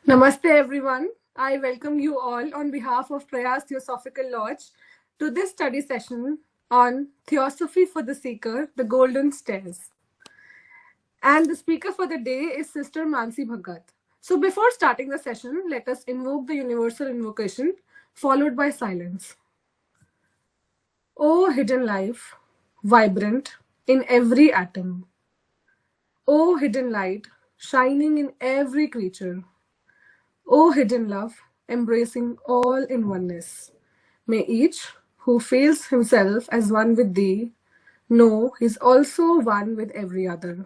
Namaste everyone. I welcome you all on behalf of Prayas Theosophical Lodge to this study session on Theosophy for the Seeker, the Golden Stairs. And the speaker for the day is Sister Mansi Bhagat. So before starting the session, let us invoke the universal invocation followed by silence. O hidden life, vibrant in every atom. O hidden light, shining in every creature. O hidden love, embracing all in oneness. May each who feels himself as one with thee know he is also one with every other.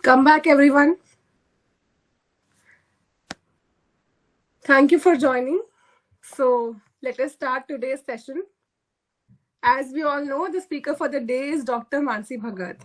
Come back, everyone. Thank you for joining. So let us start today's session. As we all know, the speaker for the day is Dr. Mansi Bhagat.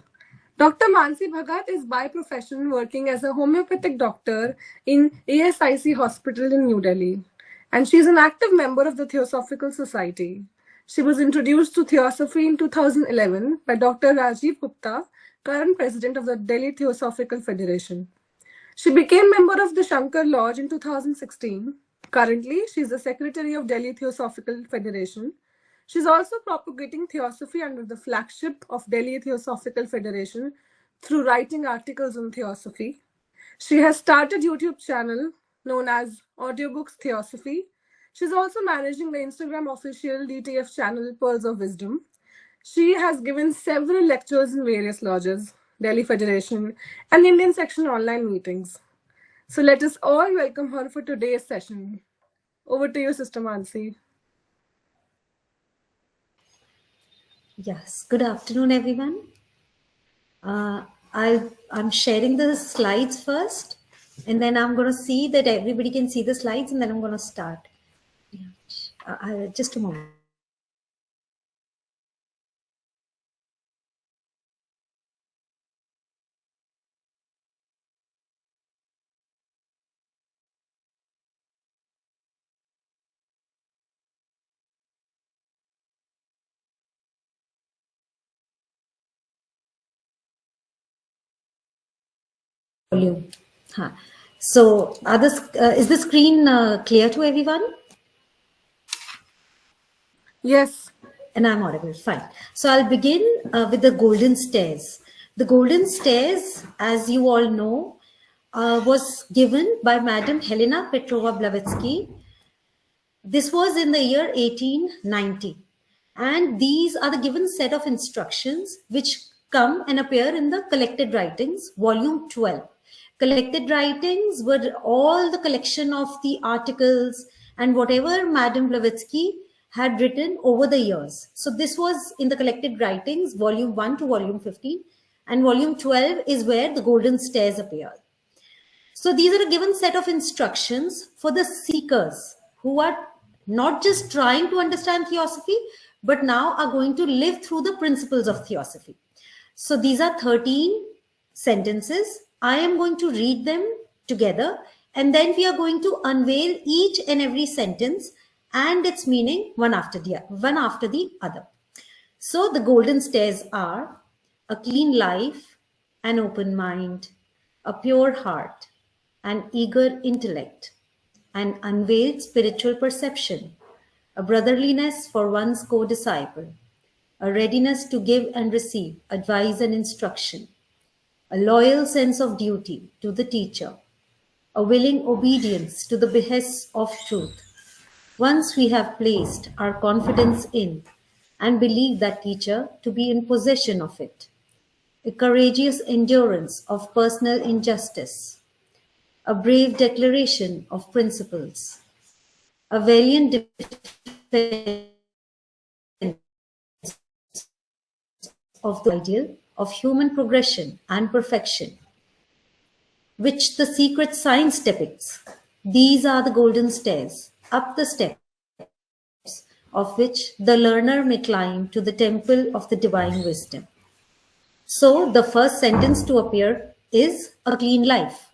Dr. Mansi Bhagat is by profession working as a homeopathic doctor in ASIC Hospital in New Delhi. And she is an active member of the Theosophical Society. She was introduced to Theosophy in 2011 by Dr. Rajiv Gupta, current president of the Delhi Theosophical Federation. She became member of the Shankar Lodge in 2016. Currently, she is the secretary of Delhi Theosophical Federation. She is also propagating Theosophy under the flagship of Delhi Theosophical Federation through writing articles on Theosophy. She has started YouTube channel known as Audiobooks Theosophy. She's also managing the Instagram official DTF channel Pearls of Wisdom. She has given several lectures in various lodges, Delhi Federation, and Indian section online meetings. So let us all welcome her for today's session. Over to you, Sister Mansi. Yes, good afternoon, everyone. I'm sharing the slides first, and then I'm going to see that everybody can see the slides, and then I'm going to start. Just a moment. Volume. So, is the screen clear to everyone? Yes. And I'm audible. Fine. So I'll begin with the Golden Stairs. The Golden Stairs, as you all know, was given by Madam Helena Petrova Blavatsky. This was in the year 1890. And these are the given set of instructions which come and appear in the Collected Writings, volume 12. Collected Writings were all the collection of the articles and whatever Madam Blavatsky had written over the years. So this was in the Collected Writings, volume 1 to volume 15, and volume 12 is where the Golden Stairs appear. So these are a given set of instructions for the seekers who are not just trying to understand Theosophy, but now are going to live through the principles of Theosophy. So these are 13 sentences. I am going to read them together, and then we are going to unveil each and every sentence and its meaning one after the other. So the Golden Stairs are a clean life, an open mind, a pure heart, an eager intellect, an unveiled spiritual perception, a brotherliness for one's co-disciple, a readiness to give and receive advice and instruction, a loyal sense of duty to the teacher, a willing obedience to the behests of truth. Once we have placed our confidence in and believe that teacher to be in possession of it, a courageous endurance of personal injustice, a brave declaration of principles, a valiant defense of the ideal of human progression and perfection, which the secret science depicts. These are the golden stairs, up the steps of which the learner may climb to the temple of the divine wisdom. So, the first sentence to appear is a clean life.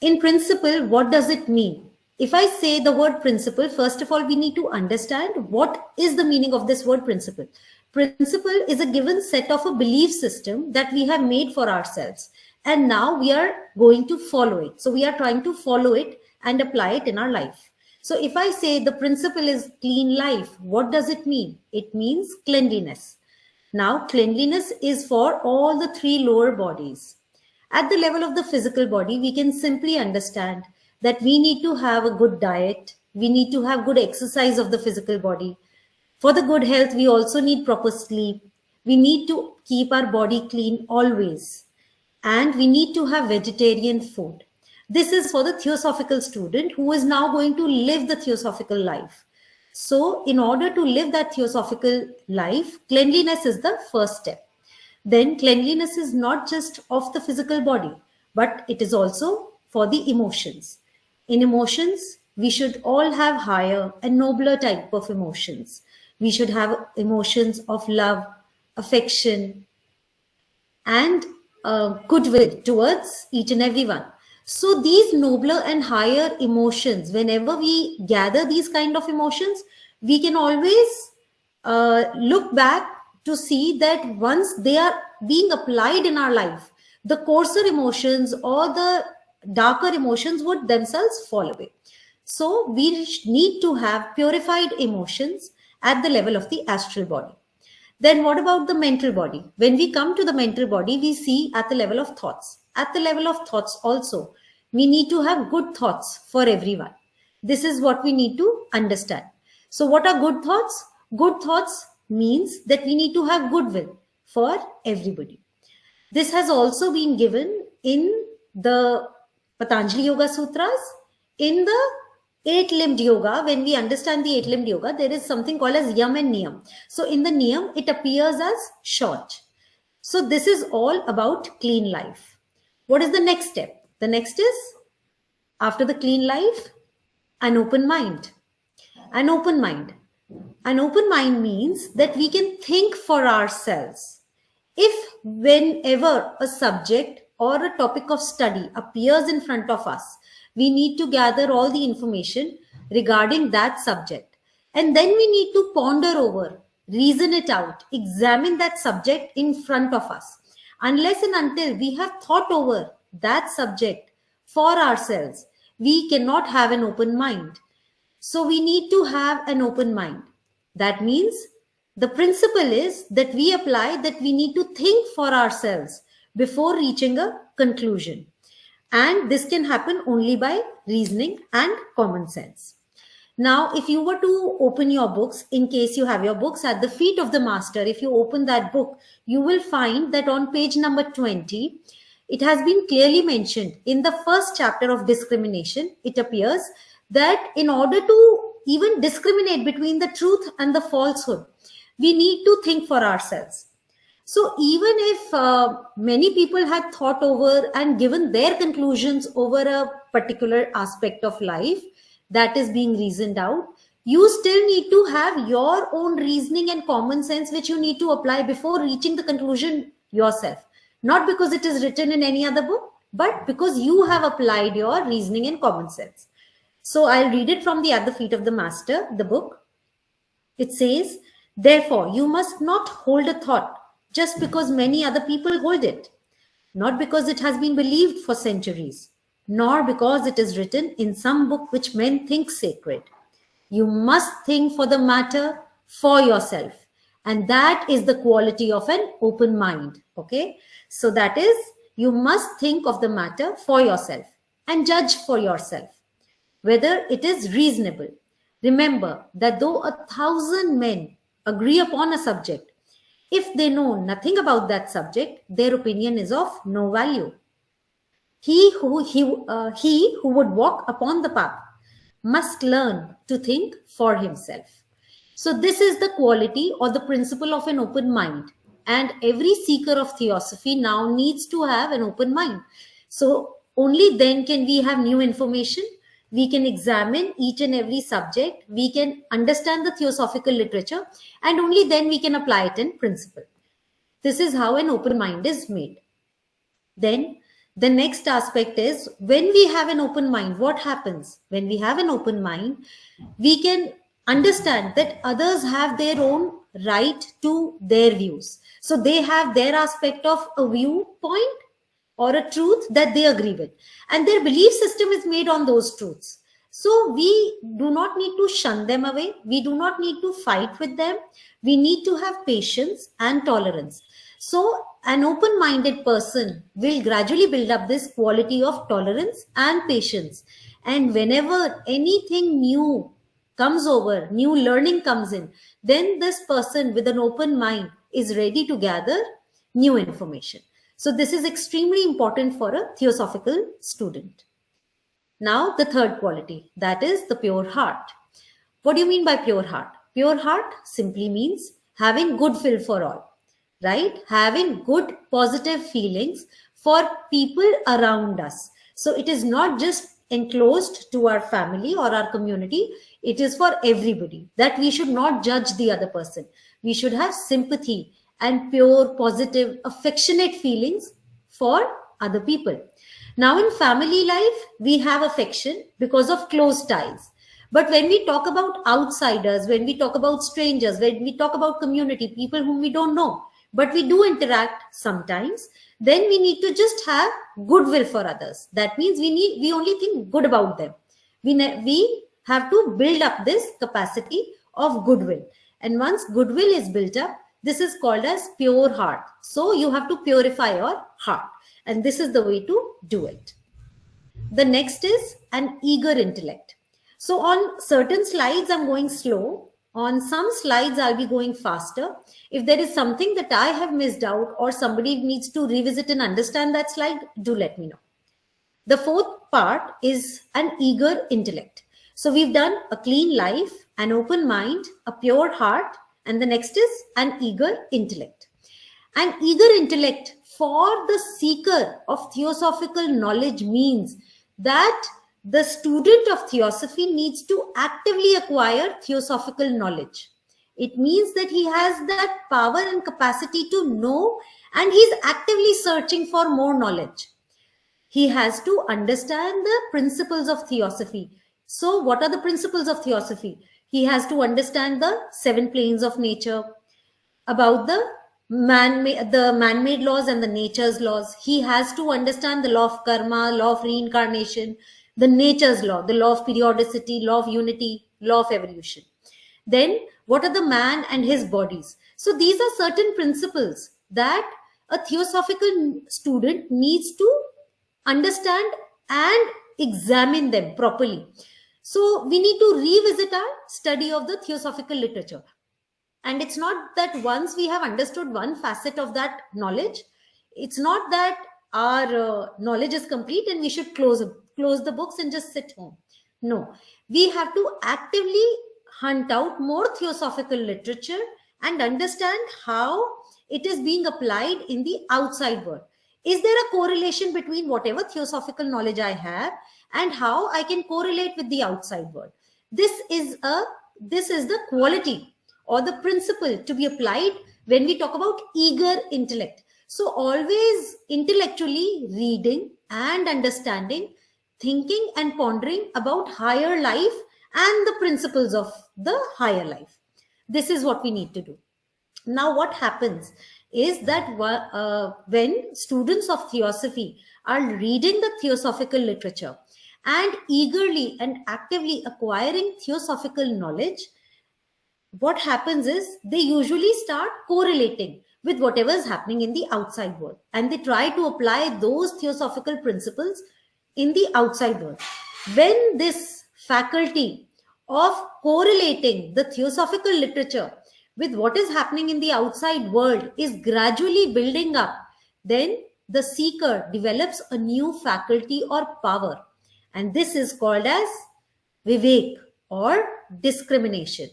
In principle, what does it mean? If I say the word principle, first of all, we need to understand what is the meaning of this word principle. Principle is a given set of a belief system that we have made for ourselves. And now we are going to follow it. So we are trying to follow it and apply it in our life. So if I say the principle is clean life, what does it mean? It means cleanliness. Now, cleanliness is for all the three lower bodies. At the level of the physical body, we can simply understand that we need to have a good diet. We need to have good exercise of the physical body. For the good health, we also need proper sleep. We need to keep our body clean always. And we need to have vegetarian food. This is for the theosophical student who is now going to live the theosophical life. So in order to live that theosophical life, cleanliness is the first step. Then cleanliness is not just of the physical body, but it is also for the emotions. In emotions, we should all have higher and nobler type of emotions. We should have emotions of love, affection, and goodwill towards each and everyone. So these nobler and higher emotions, whenever we gather these kind of emotions, we can always look back to see that once they are being applied in our life, the coarser emotions or the darker emotions would themselves fall away. So we need to have purified emotions at the level of the astral body. Then what about the mental body? When we come to the mental body, we see at the level of thoughts. At the level of thoughts also, we need to have good thoughts for everyone. This is what we need to understand. So what are good thoughts? Good thoughts means that we need to have goodwill for everybody. This has also been given in the Patanjali Yoga Sutras. In the eight-limbed yoga, when we understand the eight-limbed yoga, there is something called as yam and niyam. So in the niyam, it appears as short. So this is all about clean life. What is the next step? The next is, after the clean life, an open mind. An open mind. An open mind means that we can think for ourselves. If whenever a subject or a topic of study appears in front of us, we need to gather all the information regarding that subject. And then we need to ponder over, reason it out, examine that subject in front of us. Unless and until we have thought over that subject for ourselves, we cannot have an open mind. So we need to have an open mind. That means the principle is that we apply that we need to think for ourselves before reaching a conclusion. And this can happen only by reasoning and common sense. Now, if you were to open your books, in case you have your books at the feet of the master, if you open that book, you will find that on page number 20, it has been clearly mentioned in the first chapter of discrimination. It appears that in order to even discriminate between the truth and the falsehood, we need to think for ourselves. So even if many people had thought over and given their conclusions over a particular aspect of life that is being reasoned out, you still need to have your own reasoning and common sense, which you need to apply before reaching the conclusion yourself. Not because it is written in any other book, but because you have applied your reasoning and common sense. So I'll read it from the At the Feet of the Master, the book. It says, therefore, you must not hold a thought just because many other people hold it, not because it has been believed for centuries, nor because it is written in some book which men think sacred. You must think for the matter for yourself. And that is the quality of an open mind. Okay. So that is, you must think of the matter for yourself and judge for yourself whether it is reasonable. Remember that though 1,000 men agree upon a subject, if they know nothing about that subject, their opinion is of no value. He who would walk upon the path must learn to think for himself. So, this is the quality or the principle of an open mind. And every seeker of theosophy now needs to have an open mind. So, only then can we have new information. We can examine each and every subject. We can understand the theosophical literature, and only then we can apply it in principle. This is how an open mind is made. Then the next aspect is, when we have an open mind, what happens? When we have an open mind, we can understand that others have their own right to their views. So they have their aspect of a viewpoint or a truth that they agree with, and their belief system is made on those truths. So we do not need to shun them away. We do not need to fight with them. We need to have patience and tolerance. So an open-minded person will gradually build up this quality of tolerance and patience. And whenever anything new comes over, new learning comes in, then this person with an open mind is ready to gather new information. So this is extremely important for a theosophical student. Now, the third quality, that is the pure heart. What do you mean by pure heart? Pure heart simply means having goodwill for all, right? Having good positive feelings for people around us. So it is not just enclosed to our family or our community. It is for everybody, that we should not judge the other person. We should have sympathy and pure, positive, affectionate feelings for other people. Now, in family life, we have affection because of close ties. But when we talk about outsiders, when we talk about strangers, when we talk about community, people whom we don't know, but we do interact sometimes, then we need to just have goodwill for others. That means we only think good about them. We have to build up this capacity of goodwill. And once goodwill is built up, this is called as pure heart. So you have to purify your heart. And this is the way to do it. The next is an eager intellect. So on certain slides, I'm going slow. On some slides, I'll be going faster. If there is something that I have missed out or somebody needs to revisit and understand that slide, do let me know. The fourth part is an eager intellect. So we've done a clean life, an open mind, a pure heart, and the next is an eager intellect. An eager intellect for the seeker of theosophical knowledge means that the student of theosophy needs to actively acquire theosophical knowledge. It means that he has that power and capacity to know, and he's actively searching for more knowledge. He has to understand the principles of theosophy. So what are the principles of theosophy? He has to understand the 7 planes of nature, about the man-made laws and the nature's laws. He has to understand the law of karma, law of reincarnation, the nature's law, the law of periodicity, law of unity, law of evolution. Then what are the man and his bodies? So these are certain principles that a theosophical student needs to understand and examine them properly. So we need to revisit our study of the theosophical literature. And it's not that once we have understood one facet of that knowledge, it's not that our knowledge is complete and we should close the books and just sit home. No, we have to actively hunt out more theosophical literature and understand how it is being applied in the outside world. Is there a correlation between whatever theosophical knowledge I have and how I can correlate with the outside world? This is the quality or the principle to be applied when we talk about eager intellect. So always intellectually reading and understanding, thinking and pondering about higher life and the principles of the higher life. This is what we need to do. Now what happens is that when students of theosophy are reading the theosophical literature and eagerly and actively acquiring theosophical knowledge, what happens is they usually start correlating with whatever is happening in the outside world, and they try to apply those theosophical principles in the outside world. When this faculty of correlating the theosophical literature with what is happening in the outside world is gradually building up, then the seeker develops a new faculty or power, and this is called as Vivek or discrimination.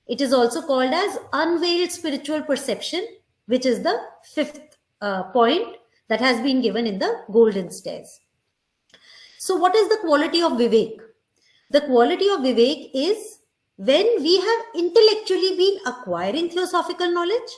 It is also called as unveiled spiritual perception, which is the fifth point that has been given in the golden stairs. So what is the quality of Vivek? The quality of Vivek is when we have intellectually been acquiring theosophical knowledge,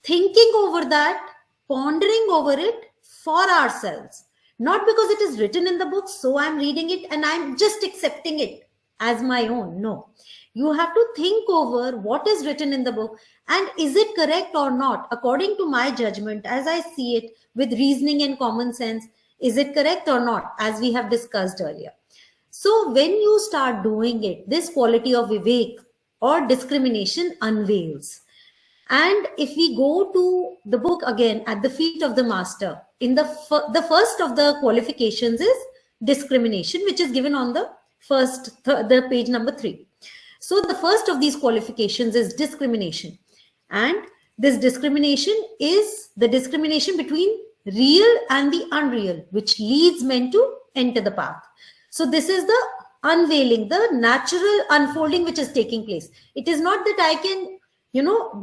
thinking over that, pondering over it for ourselves. Not because it is written in the book, so I'm reading it and I'm just accepting it as my own. No. You have to think over what is written in the book and is it correct or not, according to my judgment, as I see it, with reasoning and common sense. Is it correct or not, as we have discussed earlier? So when you start doing it, this quality of Vivek or discrimination unveils. And if we go to the book again, At the Feet of the Master, in the first of the qualifications is discrimination, which is given on the the page number 3. So the first of these qualifications is discrimination. And this discrimination is the discrimination between real and the unreal, which leads men to enter the path. So this is the unveiling, the natural unfolding which is taking place. It is not that I can,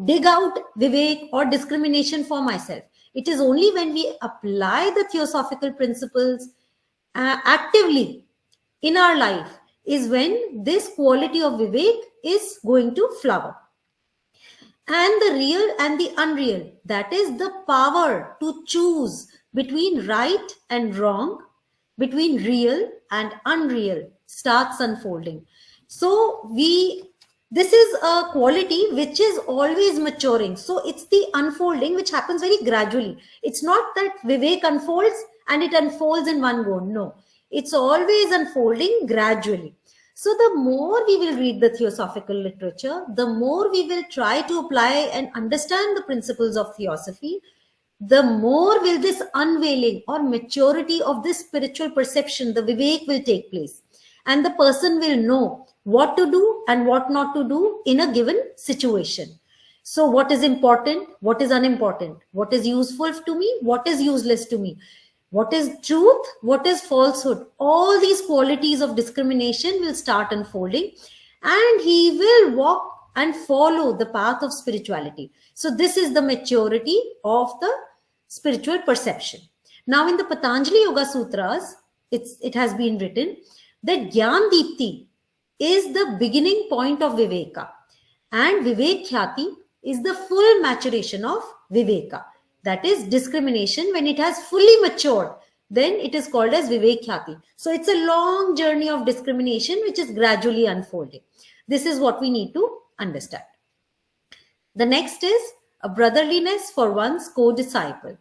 dig out Vivek or discrimination for myself. It is only when we apply the theosophical principles actively in our life is when this quality of Vivek is going to flower. And the real and the unreal, that is the power to choose between right and wrong, between real and unreal, starts unfolding. So this is a quality which is always maturing. So it's the unfolding which happens very gradually. It's not that Vivek unfolds and it unfolds in one go. No, it's always unfolding gradually. So the more we will read the theosophical literature, the more we will try to apply and understand the principles of theosophy, the more will this unveiling or maturity of this spiritual perception, the Vivek, will take place. And the person will know what to do and what not to do in a given situation. So what is important, what is unimportant, what is useful to me, what is useless to me, what is truth, what is falsehood. All these qualities of discrimination will start unfolding and he will walk and follow the path of spirituality. So this is the maturity of the spiritual perception. Now in the Patanjali Yoga Sutras, it has been written that Gyan Deepti is the beginning point of Viveka, and Vivek Khyati is the full maturation of Viveka. That is discrimination. When it has fully matured, then it is called as Vivek Khyati. So it's a long journey of discrimination which is gradually unfolding. This is what we need to understand. The next is a brotherliness for one's co-disciple.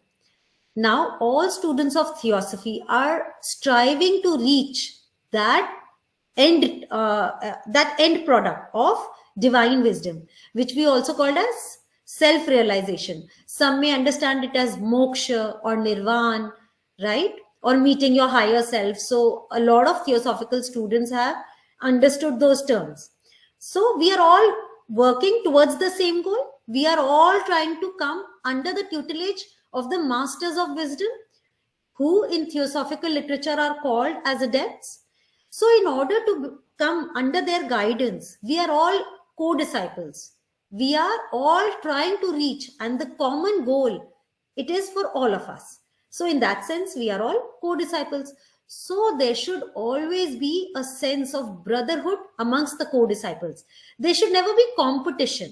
Now all students of theosophy are striving to reach that end product of divine wisdom, which we also called as self-realization. Some may understand it as moksha or nirvana, right? Or meeting your higher self. So a lot of theosophical students have understood those terms. So we are all working towards the same goal. We are all trying to come under the tutelage of the masters of wisdom, who in theosophical literature are called as adepts. So in order to come under their guidance, we are all co-disciples. We are all trying to reach, and the common goal, it is for all of us. So in that sense, we are all co-disciples. So there should always be a sense of brotherhood amongst the co-disciples. There should never be competition.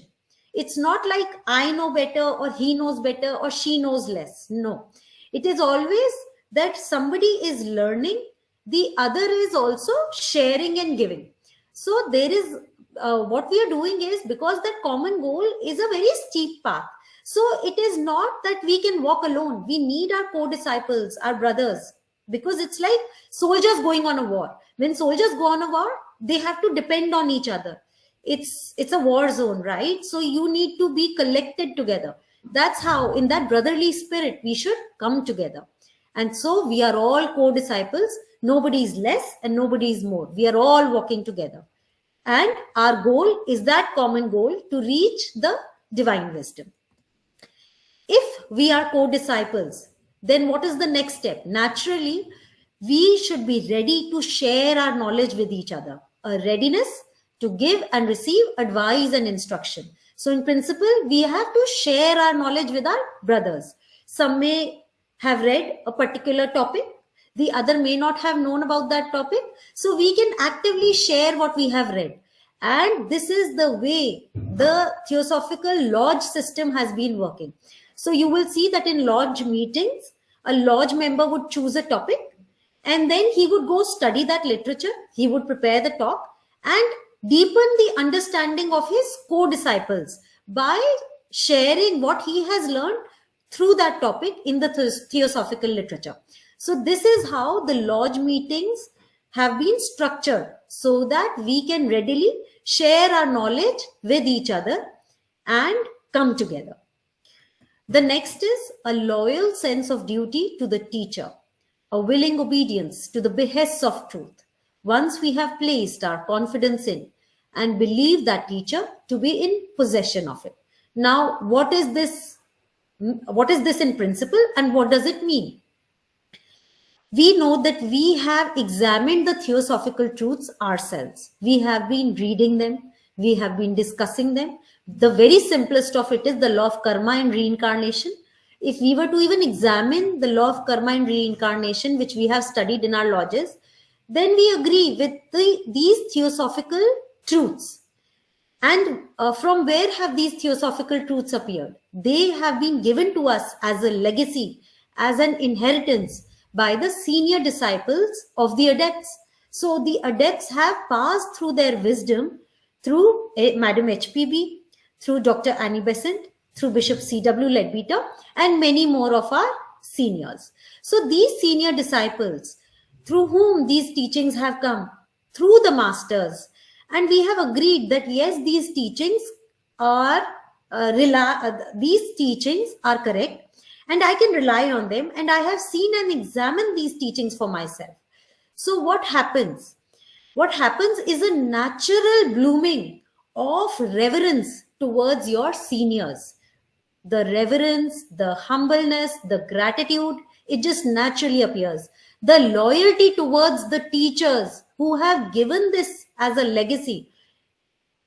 It's not like I know better or he knows better or she knows less. No, it is always that somebody is learning, the other is also sharing and giving. So there is what we are doing is, because that common goal is a very steep path. So it is not that we can walk alone. We need our co-disciples, our brothers, because it's like soldiers going on a war. When soldiers go on a war, they have to depend on each other. It's a war zone, right? So you need to be collected together. That's how, in that brotherly spirit, we should come together. And so we are all co-disciples. Nobody is less and nobody is more. We are all walking together. And our goal is that common goal, to reach the divine wisdom. If we are co-disciples, then what is the next step? Naturally, we should be ready to share our knowledge with each other. a readiness to give and receive advice and instruction. So in principle, we have to share our knowledge with our brothers. Some may have read a particular topic, the other may not have known about that topic. So we can actively share what we have read. And this is the way the Theosophical Lodge system has been working. So you will see that in lodge meetings, a lodge member would choose a topic and then he would go study that literature. He would prepare the talk and deepen the understanding of his co-disciples by sharing what he has learned through that topic in the Theosophical literature. So this is how the lodge meetings have been structured so that we can readily share our knowledge with each other and come together. The next is a loyal sense of duty to the teacher, a willing obedience to the behests of truth. Once we have placed our confidence in and believe that teacher to be in possession of it. Now, what is this in principle and what does it mean? We know that we have examined the theosophical truths ourselves. We have been reading them. We have been discussing them. The very simplest of it is the law of karma and reincarnation. If we were to even examine the law of karma and reincarnation, which we have studied in our lodges, then we agree with these theosophical truths. And from where have these theosophical truths appeared? They have been given to us as a legacy, as an inheritance by the senior disciples of the adepts. So the adepts have passed through their wisdom through Madam HPB, through Dr. Annie Besant, through Bishop C.W. Leadbeater, and many more of our seniors. So these senior disciples, through whom these teachings have come, through the masters, and we have agreed that yes, these teachings are correct, and I can rely on them, and I have seen and examined these teachings for myself. So what happens? What happens is a natural blooming of reverence towards your seniors. The reverence, the humbleness, the gratitude, it just naturally appears. The loyalty towards the teachers who have given this as a legacy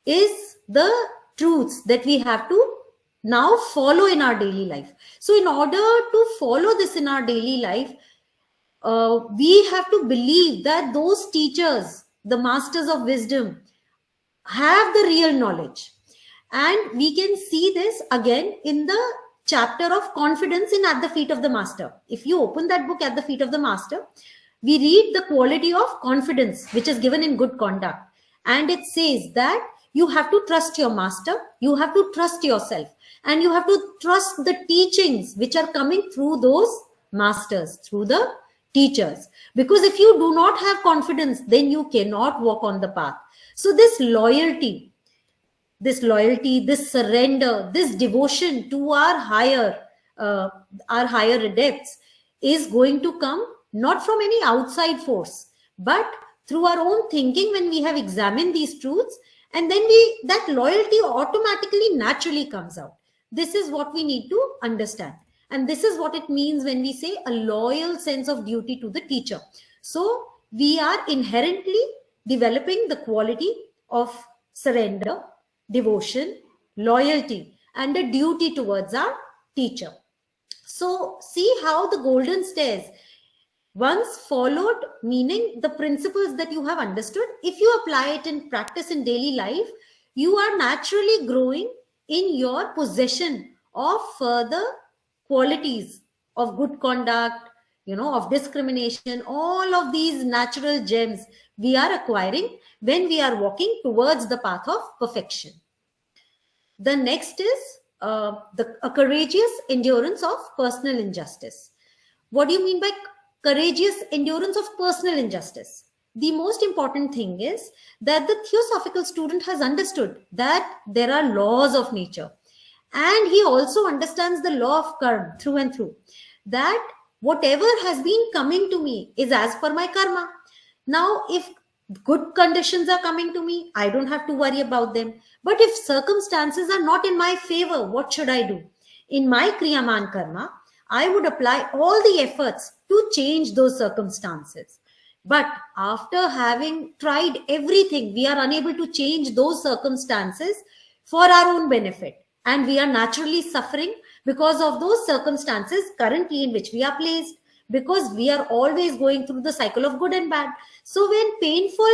is the truths that we have to now follow in our daily life. So in order to follow this in our daily life, we have to believe that those teachers, the masters of wisdom, have the real knowledge. And we can see this again in the chapter of confidence in At the Feet of the Master. If you open that book, At the Feet of the Master, we read the quality of confidence, which is given in good conduct. And it says that you have to trust your master, you have to trust yourself, and you have to trust the teachings which are coming through those masters, through the teachers. Because if you do not have confidence, then you cannot walk on the path. So this loyalty, this surrender, this devotion to our higher adepts is going to come not from any outside force, but through our own thinking when we have examined these truths, and then that loyalty automatically, naturally comes out. This is what we need to understand. And this is what it means when we say a loyal sense of duty to the teacher. So we are inherently developing the quality of surrender, devotion, loyalty, and a duty towards our teacher. So see how the golden stairs, once followed, meaning the principles that you have understood, if you apply it in practice in daily life, you are naturally growing in your possession of further qualities of good conduct, of discrimination. All of these natural gems we are acquiring when we are walking towards the path of perfection. The next is a courageous endurance of personal injustice. What do you mean by courageous endurance of personal injustice? The most important thing is that the theosophical student has understood that there are laws of nature, and he also understands the law of karma through and through, that whatever has been coming to me is as per my karma. Now, if good conditions are coming to me, I don't have to worry about them. But if circumstances are not in my favor, what should I do? In my Kriyaman karma, I would apply all the efforts to change those circumstances. But after having tried everything, we are unable to change those circumstances for our own benefit. And we are naturally suffering because of those circumstances currently in which we are placed, because we are always going through the cycle of good and bad. So when painful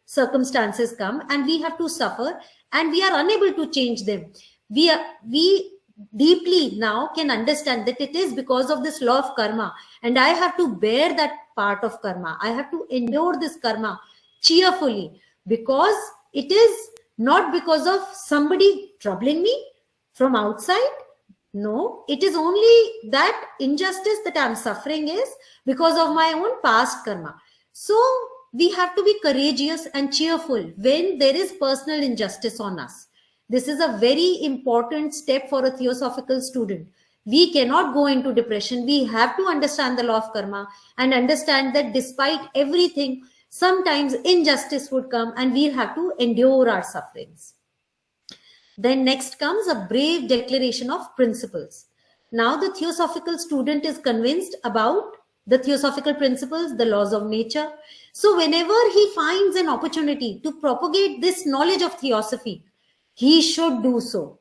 circumstances come and we have to suffer and we are unable to change them, we deeply now can understand that it is because of this law of karma, and I have to bear that part of karma. I have to endure this karma cheerfully, because it is not because of somebody troubling me from outside. No, it is only that injustice that I'm suffering is because of my own past karma. So we have to be courageous and cheerful when there is personal injustice on us. This is a very important step for a theosophical student. We cannot go into depression. We have to understand the law of karma and understand that despite everything, sometimes injustice would come and we'll have to endure our sufferings. Then next comes a brave declaration of principles. Now the theosophical student is convinced about the theosophical principles, the laws of nature. So whenever he finds an opportunity to propagate this knowledge of theosophy, he should do so.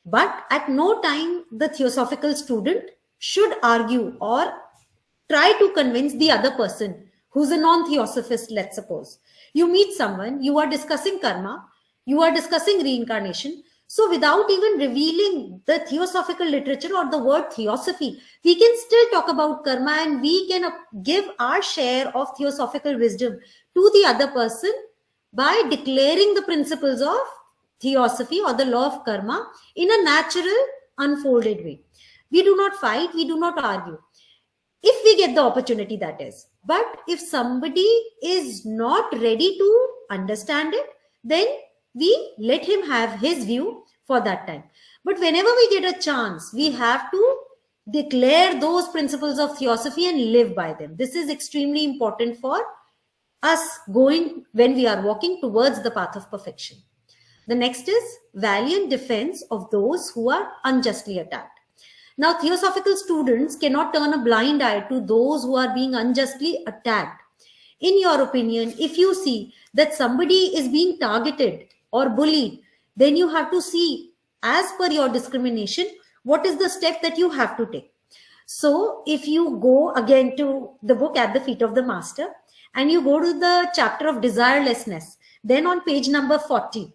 But at no time the theosophical student should argue or try to convince the other person who's a non-theosophist. Let's suppose you meet someone, you are discussing karma, you are discussing reincarnation. So without even revealing the theosophical literature or the word theosophy, we can still talk about karma, and we can give our share of theosophical wisdom to the other person by declaring the principles of theosophy or the law of karma in a natural, unfolded way. We do not fight, we do not argue. If we get the opportunity, that is. But if somebody is not ready to understand it, then we let him have his view for that time. But whenever we get a chance, we have to declare those principles of theosophy and live by them. This is extremely important for us going when we are walking towards the path of perfection. The next is valiant defense of those who are unjustly attacked. Now, theosophical students cannot turn a blind eye to those who are being unjustly attacked. In your opinion, if you see that somebody is being targeted or bullied, then you have to see, as per your discrimination, what is the step that you have to take. So if you go again to the book At the Feet of the Master and you go to the chapter of desirelessness, then on page number 40,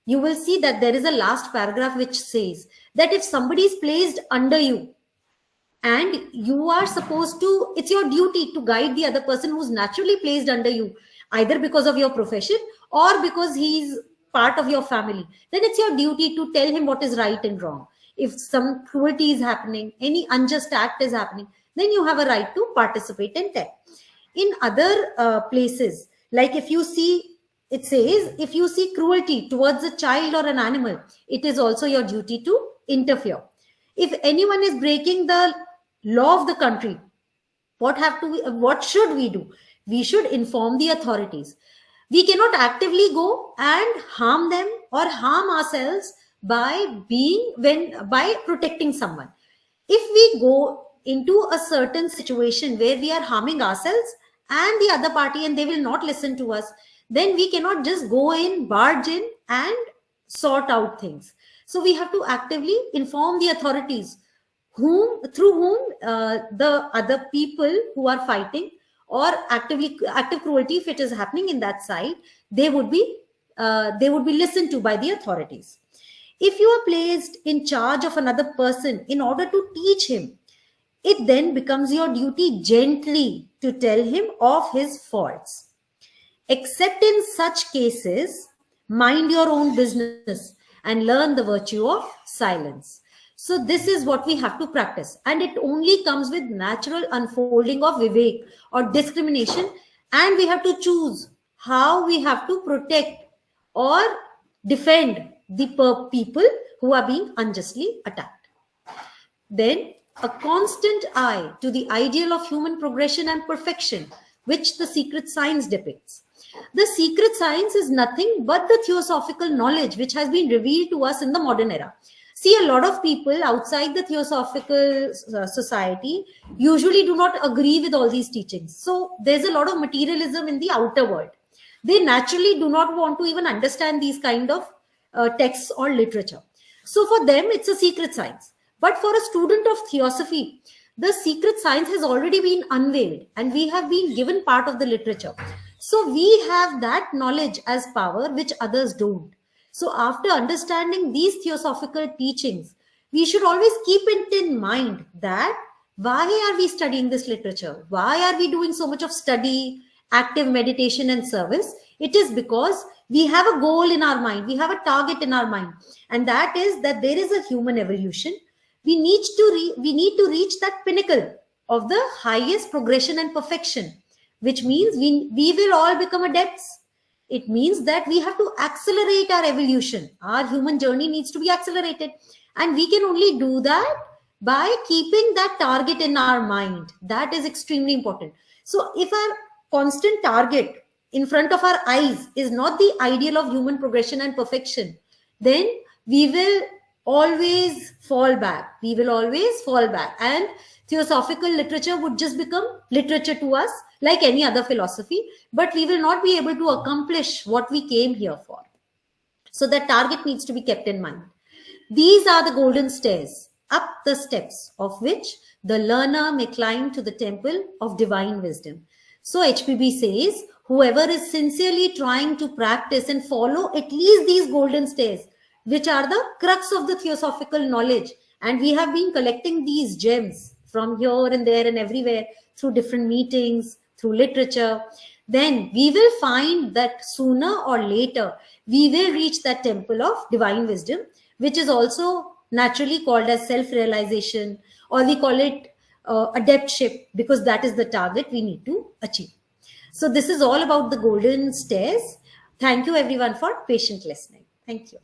you will see that there is a last paragraph which says that if somebody is placed under you and you are supposed to, it's your duty to guide the other person who's naturally placed under you, either because of your profession or because he's part of your family, then it's your duty to tell him what is right and wrong. If some cruelty is happening, any unjust act is happening, then you have a right to participate and tell. In other places, like if you see, it says, if you see cruelty towards a child or an animal, it is also your duty to interfere. If anyone is breaking the law of the country, what should we do? We should inform the authorities. We cannot actively go and harm them or harm ourselves by protecting someone. If we go into a certain situation where we are harming ourselves and the other party and they will not listen to us, then we cannot just go in, barge in and sort out things. So we have to actively inform the authorities through whom the other people who are fighting or active cruelty, if it is happening in that side, they would be listened to by the authorities. If you are placed in charge of another person in order to teach him, it then becomes your duty gently to tell him of his faults. Except in such cases, mind your own business and learn the virtue of silence. So this is what we have to practice. And it only comes with natural unfolding of vivek or discrimination. And we have to choose how we have to protect or defend the people who are being unjustly attacked. Then a constant eye to the ideal of human progression and perfection, which the secret science depicts. The secret science is nothing but the theosophical knowledge which has been revealed to us in the modern era. See, a lot of people outside the Theosophical society usually do not agree with all these teachings. So there's a lot of materialism in the outer world. They naturally do not want to even understand these kind of texts or literature. So for them, it's a secret science. But for a student of Theosophy, the secret science has already been unveiled and we have been given part of the literature. So we have that knowledge as power which others don't. So after understanding these theosophical teachings, we should always keep it in mind that why are we studying this literature? Why are we doing so much of study, active meditation and service? It is because we have a goal in our mind. We have a target in our mind. And that is that there is a human evolution. We need to reach that pinnacle of the highest progression and perfection, which means we will all become adepts. It means that we have to accelerate our evolution. Our human journey needs to be accelerated. And we can only do that by keeping that target in our mind. That is extremely important. So if our constant target in front of our eyes is not the ideal of human progression and perfection, then we will always fall back. We will always fall back. And theosophical literature would just become literature to us like any other philosophy, but we will not be able to accomplish what we came here for. So that target needs to be kept in mind. These are the golden stairs, up the steps of which the learner may climb to the temple of divine wisdom. So HPB says, whoever is sincerely trying to practice and follow at least these golden stairs, which are the crux of the theosophical knowledge. And we have been collecting these gems from here and there and everywhere through different meetings, through literature. Then we will find that sooner or later, we will reach that temple of divine wisdom, which is also naturally called as self-realization, or we call it adeptship, because that is the target we need to achieve. So this is all about the golden stairs. Thank you everyone for patient listening. Thank you.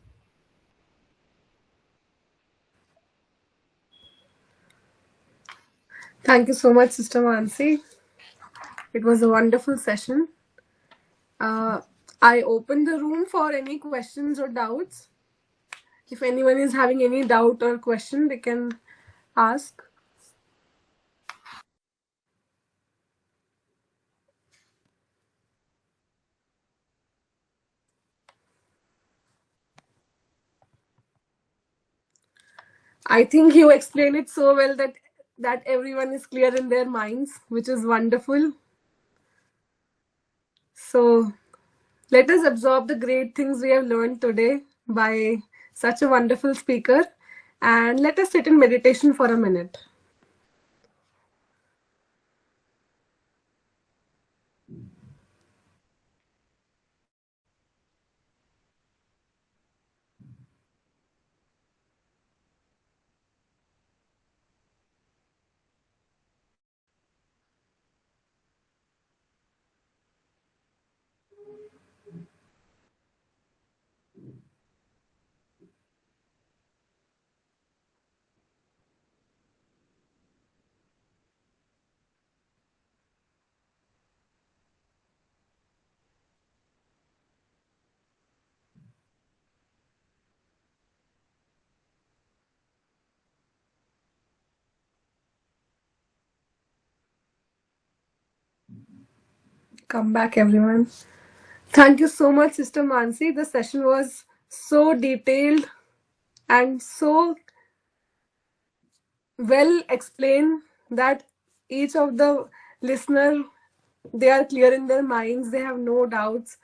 Thank you so much, Sister Mansi. It was a wonderful session. I open the room for any questions or doubts. If anyone is having any doubt or question, they can ask. I think you explained it so well that everyone is clear in their minds, which is wonderful. So let us absorb the great things we have learned today by such a wonderful speaker, and let us sit in meditation for a minute. Come back, everyone. Thank you so much, Sister Mansi. The session was so detailed and so well explained that each of the listener, they are clear in their minds, they have no doubts,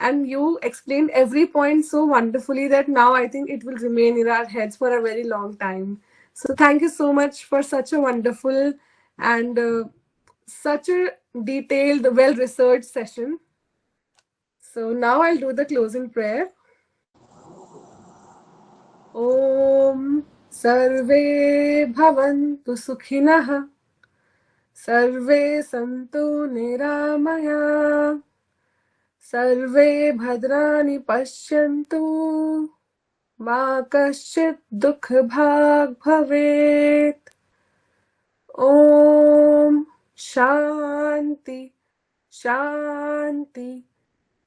and you explained every point so wonderfully that now I think it will remain in our heads for a very long time. So thank you so much for such a wonderful and such a detailed, well researched session. So now I'll do the closing prayer. Om Sarve Bhavantu Sukhinah, Sarve Santu Niramaya, Sarve Bhadrani Pashyantu, Ma Kaschit Dukh Bhag Bhavet. Om Shanti Shanti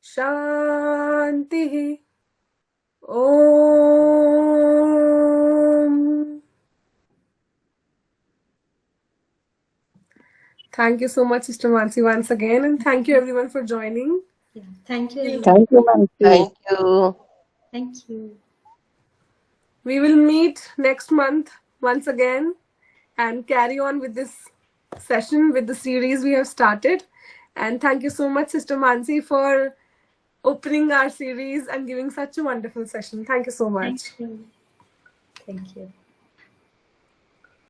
Shanti. Om Thank you so much, Sister Mansi, once again. And thank you everyone for joining. Yeah. Thank you. everyone. Thank you, Mansi. Thank you. Thank you. We will meet next month once again and carry on with this session, with the series we have started. And thank you so much, Sister Mansi, for opening our series and giving such a wonderful session. Thank you so much. Thank you. Thank you.